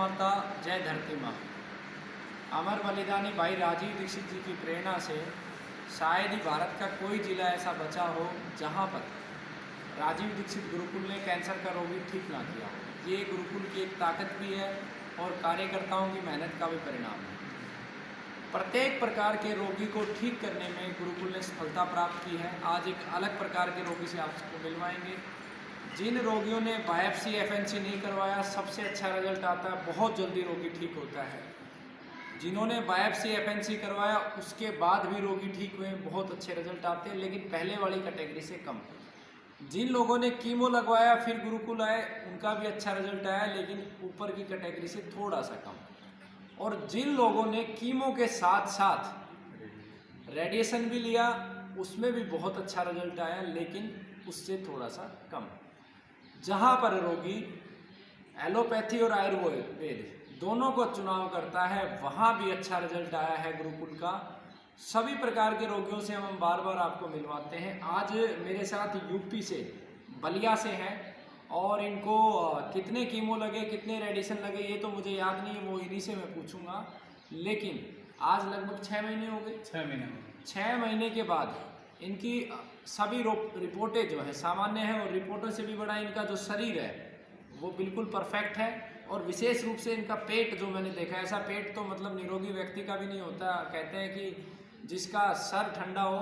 माता, जय धरती माँ। अमर बलिदानी भाई राजीव दीक्षित जी की प्रेरणा से शायद ही भारत का कोई जिला ऐसा बचा हो जहाँ पर राजीव दीक्षित गुरुकुल ने कैंसर का रोगी ठीक ना किया हो। ये गुरुकुल की एक ताकत भी है और कार्यकर्ताओं की मेहनत का भी परिणाम है। प्रत्येक प्रकार के रोगी को ठीक करने में गुरुकुल ने सफलता प्राप्त की है। आज एक अलग प्रकार के रोगी से आपको मिलवाएंगे। जिन रोगियों ने बायोप्सी एफएनसी नहीं करवाया, सबसे अच्छा रिजल्ट आता है, बहुत जल्दी रोगी ठीक होता है। जिन्होंने बायोप्सी एफएनसी करवाया उसके बाद भी रोगी ठीक हुए, बहुत अच्छे रिजल्ट आते हैं, लेकिन पहले वाली कैटेगरी से कम। जिन लोगों ने कीमो लगवाया फिर गुरुकुल आए, उनका भी अच्छा रिजल्ट आया, लेकिन ऊपर की कैटेगरी से थोड़ा सा कम। और जिन लोगों ने कीमो के साथ साथ रेडिएशन भी लिया, उसमें भी बहुत अच्छा रिजल्ट आया, लेकिन उससे थोड़ा सा कम। जहाँ पर रोगी एलोपैथी और आयुर्वेद दोनों को चुनाव करता है, वहाँ भी अच्छा रिजल्ट आया है गुरुकुल का। सभी प्रकार के रोगियों से हम बार बार आपको मिलवाते हैं। आज मेरे साथ यूपी से, बलिया से हैं, और इनको कितने कीमो लगे, कितने रेडिएशन लगे, ये तो मुझे याद नहीं है, वो इन्हीं से मैं पूछूंगा। लेकिन आज लगभग 6 महीने हो गए। 6 महीने के बाद इनकी सभी रिपोर्टें जो है सामान्य है, और रिपोर्टों से भी बड़ा इनका जो शरीर है वो बिल्कुल परफेक्ट है। और विशेष रूप से इनका पेट जो मैंने देखा, ऐसा पेट तो मतलब निरोगी व्यक्ति का भी नहीं होता। कहते हैं कि जिसका सर ठंडा हो,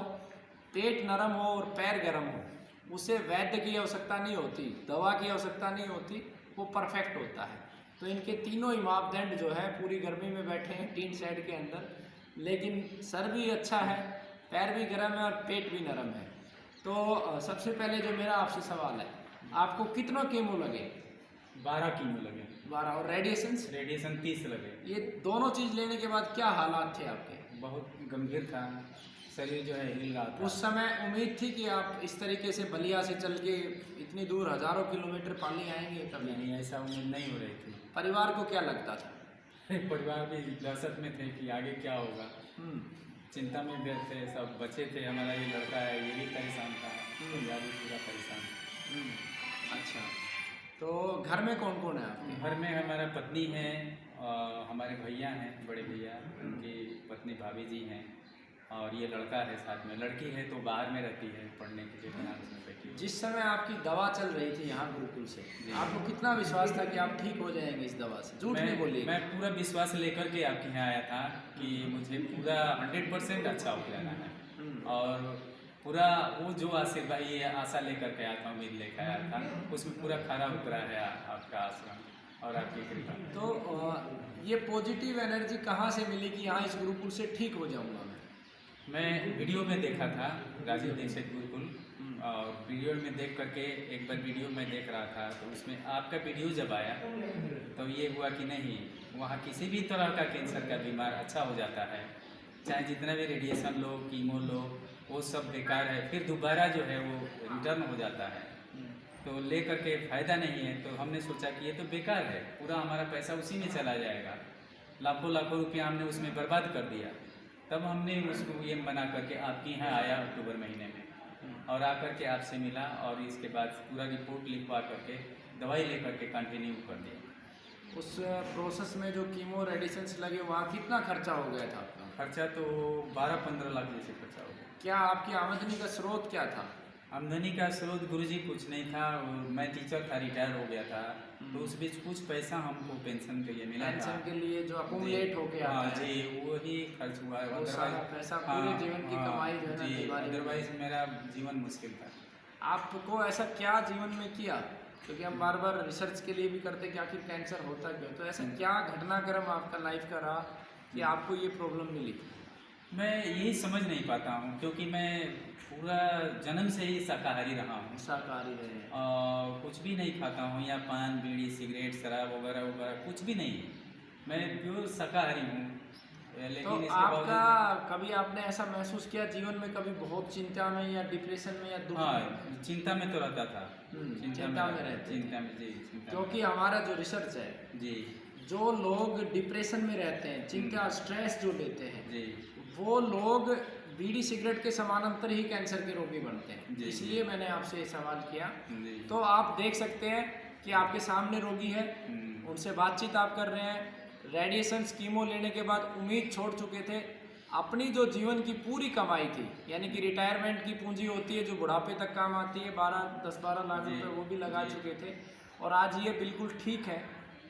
पेट नरम हो और पैर गर्म हो, उसे वैद्य की आवश्यकता नहीं होती, दवा की आवश्यकता नहीं होती, वो परफेक्ट होता है। तो इनके तीनों ही मापदंड जो है, पूरी गर्मी में बैठे हैं टीन शेड के अंदर, लेकिन सर भी अच्छा है, पैर भी गर्म है और पेट भी नरम है। तो सबसे पहले जो मेरा आपसे सवाल है, आपको कितना कीमो लगे? 12 कीमो लगे। 12। और रेडिएशन 30 लगे। ये दोनों चीज़ लेने के बाद क्या हालात थे आपके? बहुत गंभीर था, शरीर जो है हिल रहा था। उस समय उम्मीद थी कि आप इस तरीके से बलिया से चल के इतनी दूर हजारों किलोमीटर पाली आएंगे? कभी नहीं, ऐसा उम्मीद नहीं हो रही थी। परिवार को क्या लगता था? परिवार भी दहशत में थे कि आगे क्या होगा। चिंता में भी थे, सब बच्चे थे, हमारा ये लड़का है ये भी परेशान था, परिवार भी पूरा परेशान। अच्छा, तो घर में कौन कौन है आपके? घर में हमारा पत्नी है, हमारे भैया हैं, बड़े भैया, उनकी पत्नी भाभी जी हैं, और ये लड़का है साथ में। लड़की है तो बाहर में रहती है, पढ़ने के लिए बनारस में बैठी है। जिस समय आपकी दवा चल रही थी यहाँ गुरुकुल से, आपको कितना विश्वास था कि आप ठीक हो जाएंगे इस दवा से? झूठ नहीं बोलिए। मैं पूरा विश्वास लेकर के आपके यहाँ आया था कि मुझे पूरा 100% अच्छा हो जाना है, और पूरा वो जो आशीर्वाद, ये आशा लेकर के आया था, उम्मीद लेकर आया था, उसमें पूरा खरा उतरा है आपका आश्रम और आपकी कृपा। तो ये पॉजिटिव एनर्जी कहाँ से मिली कि यहाँ इस गुरुकुल से ठीक हो जाऊँगा मैं वीडियो में देखा था राजीव दीक्षित गुरुकुल, और वीडियो में देख करके एक बार वीडियो में देख रहा था, तो उसमें आपका वीडियो जब आया तो ये हुआ कि नहीं, वहाँ किसी भी तरह का कैंसर का बीमार अच्छा हो जाता है, चाहे जितना भी रेडिएशन लो, कीमो लो, वो सब बेकार है, फिर दोबारा जो है वो रिटर्न हो जाता है, तो ले करके फ़ायदा नहीं है। तो हमने सोचा कि ये तो बेकार है, पूरा हमारा पैसा उसी में चला जाएगा, लाखों लाखों रुपया हमने उसमें बर्बाद कर दिया। तब हमने उसको ये बना करके आपके यहाँ आया अक्टूबर महीने में, और आकर के आपसे मिला, और इसके बाद पूरा रिपोर्ट लिखवा करके दवाई लेकर के कंटिन्यू कर दिया। उस प्रोसेस में जो कीमो रेडिएशंस लगे, वहाँ कितना खर्चा हो गया था आपका? खर्चा तो 12-15 लाख जैसे खर्चा हो गया। क्या आपकी आमदनी का स्रोत क्या था? आमदनी का स्रोत गुरुजी कुछ नहीं था, मैं टीचर था, रिटायर हो गया था, तो उस बीच कुछ पैसा हमको पेंशन के लिए मिला था। पेंशन के लिए जो अकोमोडेट होके आता है, जी, वही खर्च हुआ है। वो सारा पैसा पूरे जीवन की कमाई जो है ना दीवानी। अदरवाइज मेरा जीवन मुश्किल था। आपको ऐसा क्या जीवन में किया, क्योंकि हम बार बार रिसर्च के लिए भी करते कि आखिर कैंसर होता क्यों, तो ऐसा क्या घटनाक्रम आपका लाइफ का रहा कि आपको ये प्रॉब्लम मिली? मैं यही समझ नहीं पाता हूँ, क्योंकि मैं पूरा जन्म से ही शाकाहारी रहा हूँ। शाकाहारी रहे? कुछ भी नहीं खाता हूँ, या पान बीड़ी सिगरेट शराब वगैरह वगैरह कुछ भी नहीं, मैं प्योर शाकाहारी हूँ। लेकिन तो आपका कभी आपने ऐसा महसूस किया जीवन में, कभी बहुत चिंता में या डिप्रेशन में या दुख में? हाँ, चिंता में तो रहता था। चिंता में रहते? चिंता में, जी। क्योंकि हमारा जो रिसर्च है जी, जो लोग डिप्रेशन में रहते हैं, चिंता स्ट्रेस जो लेते हैं जी, वो लोग बीड़ी सिगरेट के समानांतर ही कैंसर के रोगी बनते हैं। जी, इसलिए मैंने आपसे ये सवाल किया। जी। तो आप देख सकते हैं कि आपके सामने रोगी है, उनसे बातचीत आप कर रहे हैं, रेडिएशन कीमो लेने के बाद उम्मीद छोड़ चुके थे, अपनी जो जीवन की पूरी कमाई थी, यानी कि रिटायरमेंट की पूंजी होती है जो बुढ़ापे तक काम आती है, 10-12 लाख रुपए वो भी लगा चुके थे, और आज ये बिल्कुल ठीक है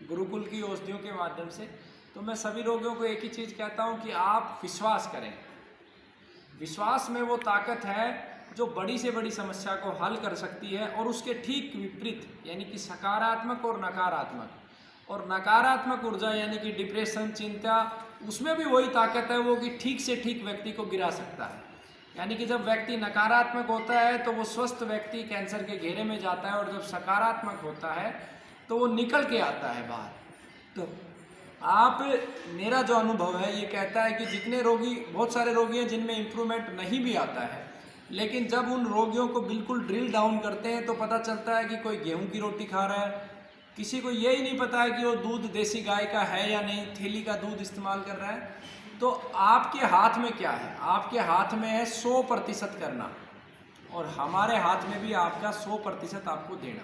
गुरुकुल की औषधियों के माध्यम से। तो मैं सभी रोगियों को एक ही चीज़ कहता हूँ कि आप विश्वास करें। विश्वास में वो ताकत है जो बड़ी से बड़ी समस्या को हल कर सकती है, और उसके ठीक विपरीत यानी कि सकारात्मक और नकारात्मक, और नकारात्मक ऊर्जा यानी कि डिप्रेशन, चिंता, उसमें भी वही ताकत है वो कि ठीक से ठीक व्यक्ति को गिरा सकता है। यानी कि जब व्यक्ति नकारात्मक होता है तो वो स्वस्थ व्यक्ति कैंसर के घेरे में जाता है, और जब सकारात्मक होता है तो वो निकल के आता है बाहर। तो आप, मेरा जो अनुभव है ये कहता है कि जितने रोगी, बहुत सारे रोगी हैं जिनमें इम्प्रूवमेंट नहीं भी आता है, लेकिन जब उन रोगियों को बिल्कुल ड्रिल डाउन करते हैं तो पता चलता है कि कोई गेहूं की रोटी खा रहा है, किसी को यही नहीं पता है कि वो दूध देसी गाय का है या नहीं, थैली का दूध इस्तेमाल कर रहा है। तो आपके हाथ में क्या है? आपके हाथ में है 100% करना, और हमारे हाथ में भी आपका 100% आपको देना।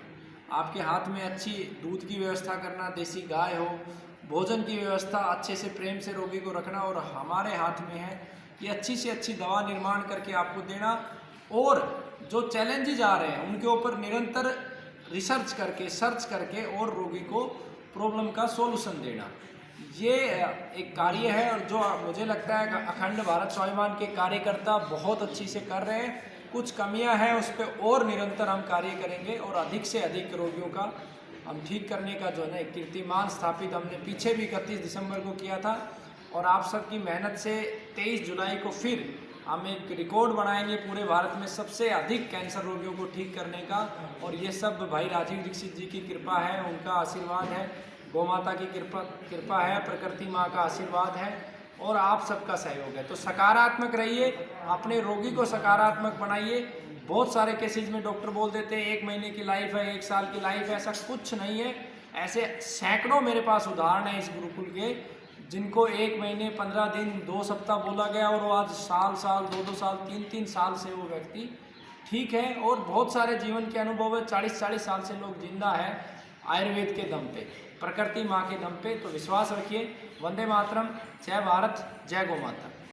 आपके हाथ में अच्छी दूध की व्यवस्था करना, देसी गाय हो, भोजन की व्यवस्था अच्छे से प्रेम से रोगी को रखना, और हमारे हाथ में है कि अच्छी से अच्छी दवा निर्माण करके आपको देना, और जो चैलेंजेज आ रहे हैं उनके ऊपर निरंतर रिसर्च करके, सर्च करके, और रोगी को प्रॉब्लम का सॉल्यूशन देना। ये एक कार्य है, और जो मुझे लगता है अखंड भारत स्वाभिमान के कार्यकर्ता बहुत अच्छी से कर रहे हैं। कुछ कमियां हैं, उस पर और निरंतर हम कार्य करेंगे, और अधिक से अधिक रोगियों का हम ठीक करने का जो है ना एक कीर्तिमान स्थापित हमने पीछे भी 31 दिसंबर को किया था, और आप सबकी मेहनत से 23 जुलाई को फिर हम एक रिकॉर्ड बनाएंगे पूरे भारत में सबसे अधिक कैंसर रोगियों को ठीक करने का। और ये सब भाई राजीव दीक्षित जी की कृपा है, उनका आशीर्वाद है, गौ माता की कृपा है, प्रकृति माँ का आशीर्वाद है, और आप सबका सहयोग है। तो सकारात्मक रहिए, अपने रोगी को सकारात्मक बनाइए। बहुत सारे केसेज में डॉक्टर बोल देते हैं 1 महीने की लाइफ है, 1 साल की लाइफ है, ऐसा कुछ नहीं है। ऐसे सैकड़ों मेरे पास उदाहरण है इस गुरुकुल के, जिनको 1 महीने, 15 दिन, 2 सप्ताह बोला गया, और वो आज साल, 2 साल, 3 साल से वो व्यक्ति ठीक है, और बहुत सारे जीवन के अनुभव है। 40 साल से लोग जिंदा है आयुर्वेद के दम पे, प्रकृति माँ के दम पे। तो विश्वास रखिए। वंदे मातरम, जय भारत, जय गौ माता।